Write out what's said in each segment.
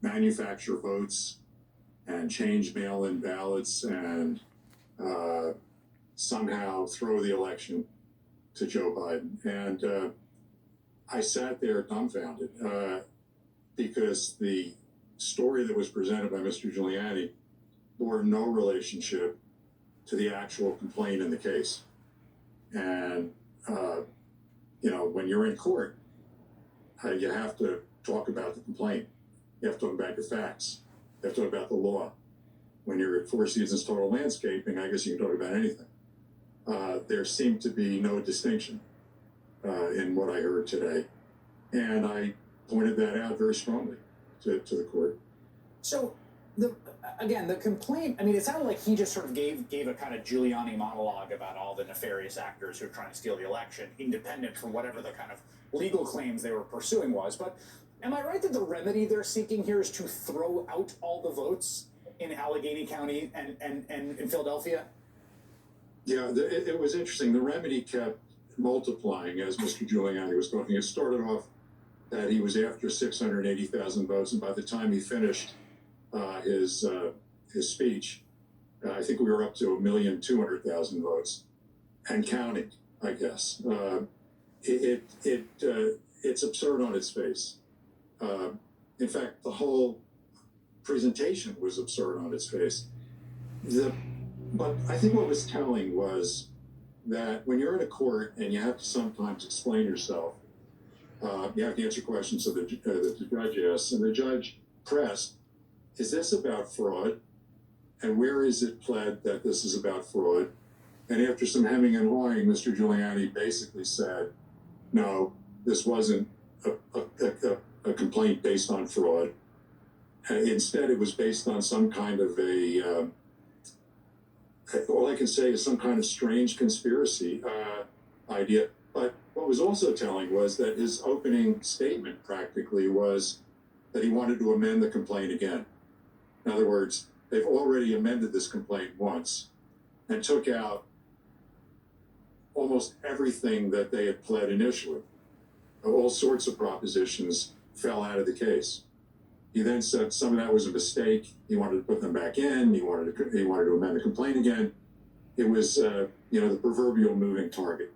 manufacture votes and change mail-in ballots and somehow throw the election to Joe Biden. And I sat there dumbfounded because the story that was presented by Mr. Giuliani bore no relationship to the actual complaint in the case. And, when you're in court, you have to talk about the complaint. You have to talk about your facts. You have to talk about the law. When you're at Four Seasons Total Landscaping, I guess you can talk about anything. There seemed to be no distinction in what I heard today. And I pointed that out very strongly to the court. So, the complaint, I mean, it sounded like he just sort of gave a kind of Giuliani monologue about all the nefarious actors who are trying to steal the election, independent from whatever the kind of legal claims they were pursuing was. But am I right that the remedy they're seeking here is to throw out all the votes in Allegheny County and in Philadelphia? Yeah, it was interesting. The remedy kept multiplying as Mr. Giuliani was talking. It started off that he was after 680,000 votes, and by the time he finished his speech, I think we were up to 1,200,000 votes and counting, I guess. It's absurd on its face. In fact, the whole presentation was absurd on its face. But I think what was telling was that when you're in a court and you have to sometimes explain yourself, you have to answer questions that the judge asks, and the judge pressed, is this about fraud? And where is it pled that this is about fraud? And after some hemming and hawing, Mr. Giuliani basically said, no, this wasn't a complaint based on fraud. Instead, it was based on some kind of all I can say is some kind of strange conspiracy idea. But what was also telling was that his opening statement practically was that he wanted to amend the complaint again. In other words, they've already amended this complaint once and took out almost everything that they had pled initially. All sorts of propositions fell out of the case. He then said some of that was a mistake. He wanted to put them back in. He wanted to amend the complaint again. It was, the proverbial moving target.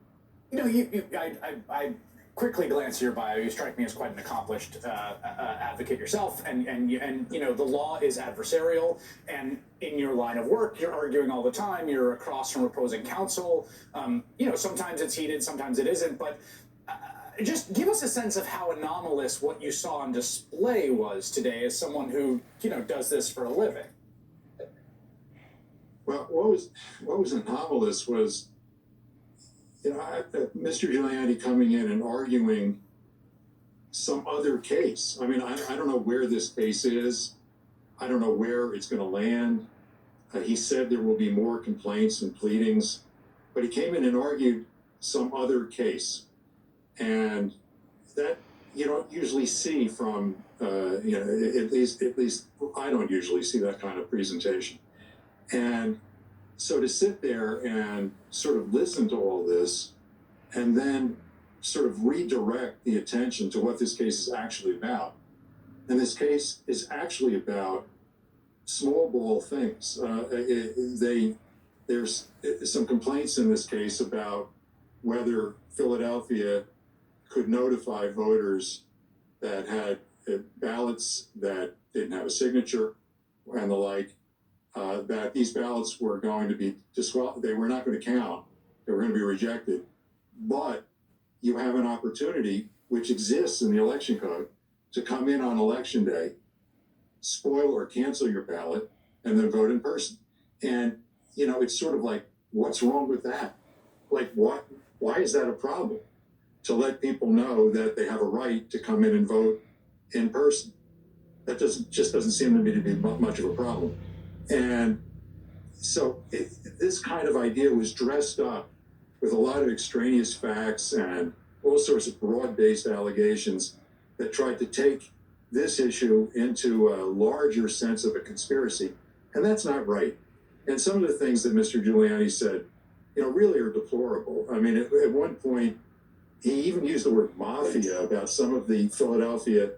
I quickly glanced at your bio. You strike me as quite an accomplished advocate yourself, and the law is adversarial. And in your line of work, you're arguing all the time. You're across from opposing counsel. Sometimes it's heated, sometimes it isn't. But just give us a sense of how anomalous what you saw on display was today, as someone who does this for a living. Well, what was anomalous was, Mr. Giuliani coming in and arguing some other case. I mean, I don't know where this case is. I don't know where it's going to land. He said there will be more complaints and pleadings, but he came in and argued some other case. And that you don't usually see from, at least I don't usually see that kind of presentation. And so to sit there and sort of listen to all this and then sort of redirect the attention to what this case is actually about. And this case is actually about small ball things. There's some complaints in this case about whether Philadelphia could notify voters that had ballots that didn't have a signature and the like, that these ballots were going to be they were not going to count, they were going to be rejected. But you have an opportunity, which exists in the election code, to come in on election day, spoil or cancel your ballot, and then vote in person. And, it's sort of like, what's wrong with that? Like, why is that a problem? To let people know that they have a right to come in and vote in person. That just doesn't seem to me to be much of a problem. And so this kind of idea was dressed up with a lot of extraneous facts and all sorts of broad-based allegations that tried to take this issue into a larger sense of a conspiracy. And that's not right. And some of the things that Mr. Giuliani said, really are deplorable. I mean, at one point, he even used the word mafia about some of the Philadelphia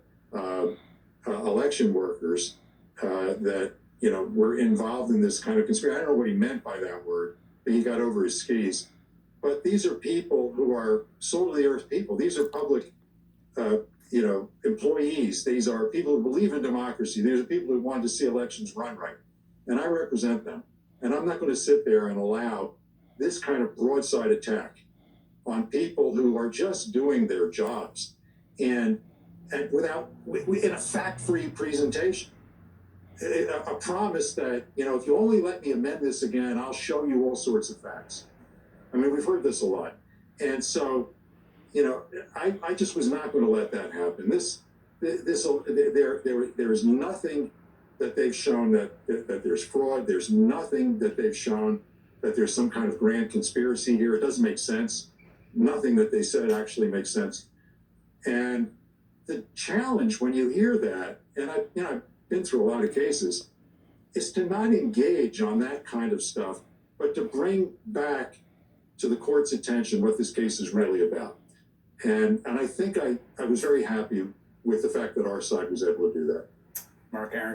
election election workers that, you know, were involved in this kind of conspiracy. I don't know what he meant by that word, but he got over his skis. But these are people who are salt of the earth people. These are public, you know, employees. These are people who believe in democracy. These are people who want to see elections run right. And I represent them. And I'm not going to sit there and allow this kind of broadside attack on people who are just doing their jobs and without, in a fact-free presentation. A promise that, you know, if you only let me amend this again, I'll show you all sorts of facts. I mean, we've heard this a lot. And so, you know, I just was not going to let that happen. There is nothing that they've shown that there's fraud. There's nothing that they've shown that there's some kind of grand conspiracy here. It doesn't make sense. Nothing that they said actually makes sense. And the challenge when you hear that, and I've been through a lot of cases, is to not engage on that kind of stuff, but to bring back to the court's attention what this case is really about. And I think I was very happy with the fact that our side was able to do that. Mark Aaron.